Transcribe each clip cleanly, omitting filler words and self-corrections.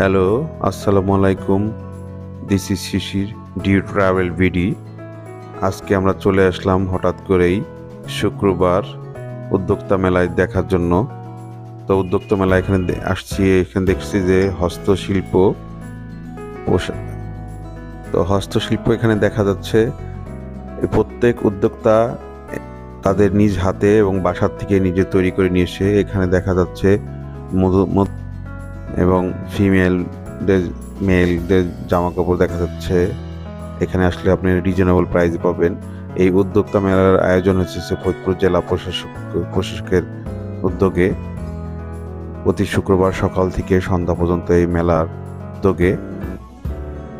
Hello, আসসালামু আলাইকুম। This is Shishir dew travel vid. আজকে আমরা চলে আসলাম হঠাৎ করেই শুক্রবার উদ্যোক্তা মেলায় দেখার জন্য। তো উদ্যোক্তা মেলায় এখানে আসছি, এখানে দেখছি যে হস্তশিল্প তো হস্তশিল্প এখানে দেখা যাচ্ছে। প্রত্যেক উদ্যোক্তা তাদের নিজ হাতে এবং বাসার থেকে নিজে তৈরি করে নিয়ে এসে এখানে দেখা যাচ্ছে এবং ফিমেলদের মেলদের জামা কাপড় দেখা যাচ্ছে। এখানে আসলে আপনি রিজনেবল প্রাইস পাবেন। এই উদ্যোক্তা মেলার আয়োজন হচ্ছে ফরিদপুর জেলা প্রশাসকের উদ্যোগে। প্রতি শুক্রবার সকাল থেকে সন্ধ্যা পর্যন্ত এই মেলার উদ্যোগে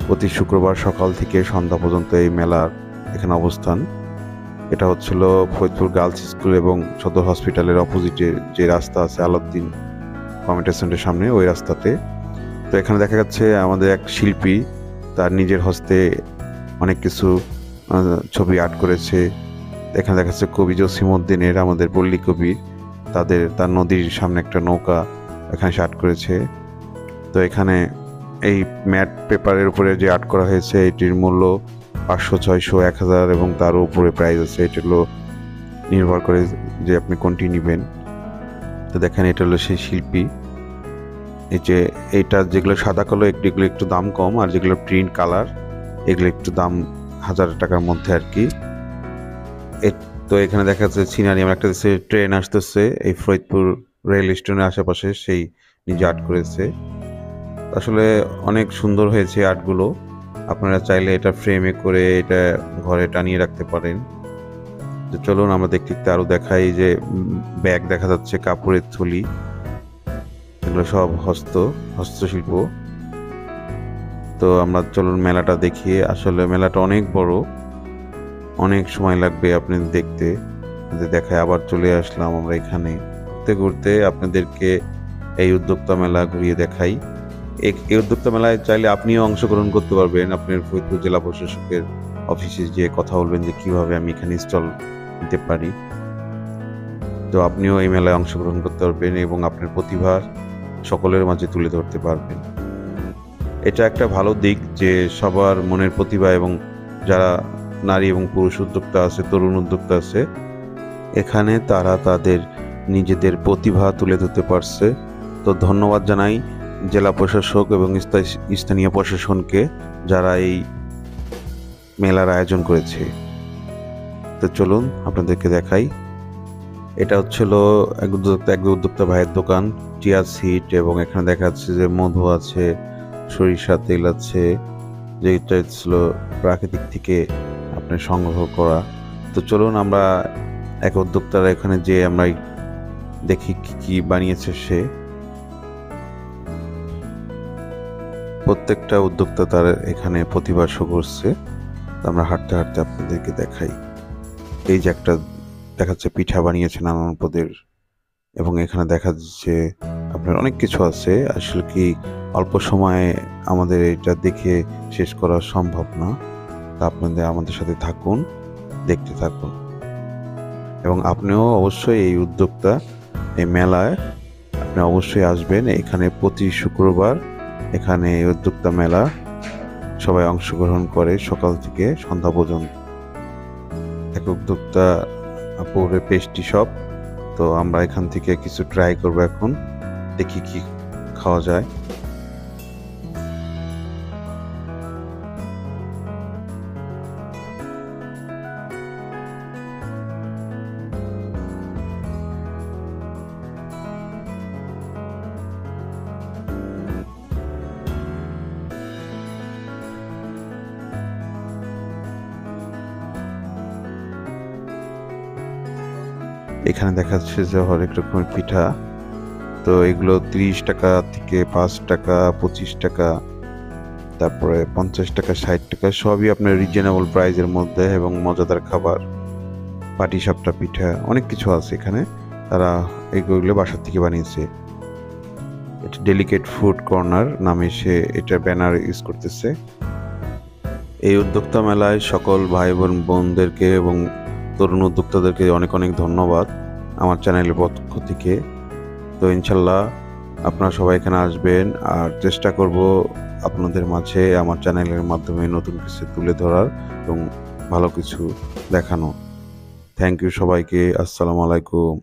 প্রতি শুক্রবার সকাল থেকে সন্ধ্যা পর্যন্ত এই মেলার এখানে অবস্থান। এটা হচ্ছিল ফরিদপুর গার্লস স্কুল এবং সদর হসপিটালের অপোজিটে যে রাস্তা আছে আলাউদ্দিন কমিউনিটি সেন্টারের সামনে, ওই রাস্তাতে। তো এখানে দেখা যাচ্ছে আমাদের এক শিল্পী তার নিজের হস্তে অনেক কিছু ছবি আর্ট করেছে। এখানে দেখা যাচ্ছে কবি জসিমউদ্দিনের, আমাদের পল্লী কবির, তার নদীর সামনে একটা নৌকা এখানে সে আর্ট করেছে। তো এখানে এই ম্যাট পেপারের উপরে যে আর্ট করা হয়েছে এটির মূল্য 500, 600, 1000 এবং তার উপরে প্রাইস আছে। এটা হলো নির্ভর করে যে আপনি কোনটি নেবেন। তো দেখেন এটা হলো সেই শিল্পী। এই যে এইটা যেগুলো সাদা কালো এগুলো একটু দাম কম, আর যেগুলো প্রিন্ট কালার এগুলো একটু দাম 1000 টাকার মধ্যে আর কি। তো এখানে দেখা যাচ্ছে সিনারি, আমার একটা ট্রেন আসতেছে এই ফরিদপুর রেল স্টেশনের আশেপাশে, সেই নিজে আর্ট করেছে। আসলে অনেক সুন্দর হয়েছে আর্টগুলো। আপনারা চাইলে এটা ফ্রেমে করে এটা ঘরে টানিয়ে রাখতে পারেন। তো চলুন আমরা দেখতে আরো দেখাই। যে ব্যাগ দেখা যাচ্ছে, কাপড়ের থলি, এগুলো সব হস্তশিল্প। তো আমরা চলুন মেলাটা দেখি। আসলে মেলাটা অনেক বড়, অনেক সময় লাগবে আপনি দেখতে। দেখায় আবার চলে আসলাম আমরা এখানে ঘুরতে ঘুরতে আপনাদেরকে এই উদ্যোক্তা মেলা ঘুরিয়ে দেখাই। এই উদ্যোক্তা মেলায় চাইলে আপনিও অংশগ্রহণ করতে পারবেন। আপনার ফরিদপুর জেলা প্রশাসকের অফিসে যে কথা বলবেন যে কিভাবে আমি এখানে স্টল নিতে পারি। তো আপনিও এই মেলায় অংশগ্রহণ করতে পারবেন এবং আপনার প্রতিভা সকলের মাঝে তুলে ধরতে পারবেন। এটা একটা ভালো দিক যে সবার মনের প্রতিভা, এবং যারা নারী এবং পুরুষ উদ্যোক্তা আছে, তরুণ উদ্যোক্তা আছে, এখানে তারা তাদের নিজেদের প্রতিভা তুলে ধরতে পারছে। তো ধন্যবাদ জানাই জেলা প্রশাসক এবং স্থানীয় প্রশাসনকে, যারা এই মেলার আয়োজন করেছে। তো চলুন আপনাদেরকে দেখাই। এটা হচ্ছিল এক উদ্যোক্তা ভাইয়ের দোকান, চিয়া সিড, এবং এখানে দেখা যাচ্ছে যে মধু আছে, সরিষা তেল আছে, যেটা ছিল প্রাকৃতিক থেকে আপনার সংগ্রহ করা। তো চলুন আমরা এক উদ্যোক্তার এখানে যে আমরা দেখি কি কি বানিয়েছে সে। প্রত্যেকটা উদ্যোক্তা তার এখানে প্রতিভা শো করছে। আমরা হাঁটতে হাঁটতে আপনাদেরকে দেখাই। এই যে একটা দেখাচ্ছে পিঠা বানিয়েছে নানান পদের, এবং এখানে দেখা যাচ্ছে আপনার অনেক কিছু আছে। আসলে কি অল্প সময়ে আমাদের এটা দেখে শেষ করা সম্ভব না। তা আপনাদের আমাদের সাথে থাকুন, দেখতে থাকুন, এবং আপনিও অবশ্যই এই উদ্যোক্তা এই মেলায় আপনি অবশ্যই আসবেন। এখানে প্রতি শুক্রবার এখানে এই উদ্যোক্তা মেলা সবাই অংশগ্রহণ করে সকাল থেকে সন্ধ্যা পর্যন্ত। এক উদ্যোক্তা আপুরে পেস্ট্রি শপ। তো আমরা এখান থেকে কিছু ট্রাই করবো এখন, দেখি কি খাওয়া যায়। এখানে দেখা যাচ্ছে যে হরেক রকমের পিঠা। তো এগুলো 30 টাকা থেকে 5 টাকা, 25 টাকা, তারপরে 50 টাকা, 60 টাকা, সবই আপনার রিজনেবল প্রাইসের মধ্যে এবং মজাদার খাবার। পাটিসাপটা পিঠা, অনেক কিছু আছে এখানে। তারা এইগুলো বাসার থেকে বানিয়েছে। এটা ডেলিকেট ফুড কর্নার নামে সে এটা ব্যানার ইউজ করতেছে। এই উদ্যোক্তা মেলায় সকল ভাই বোনদেরকে এবং তরুণ উদ্যোক্তাদেরকে অনেক অনেক ধন্যবাদ আমার চ্যানেলের পক্ষ থেকে। তো ইনশাল্লাহ আপনারা সবাই এখানে আসবেন, আর চেষ্টা করব আপনাদের মাঝে আমার চ্যানেলের মাধ্যমে নতুন কিছু তুলে ধরার এবং ভালো কিছু দেখানো। থ্যাংক ইউ সবাইকে। আসসালামু আলাইকুম।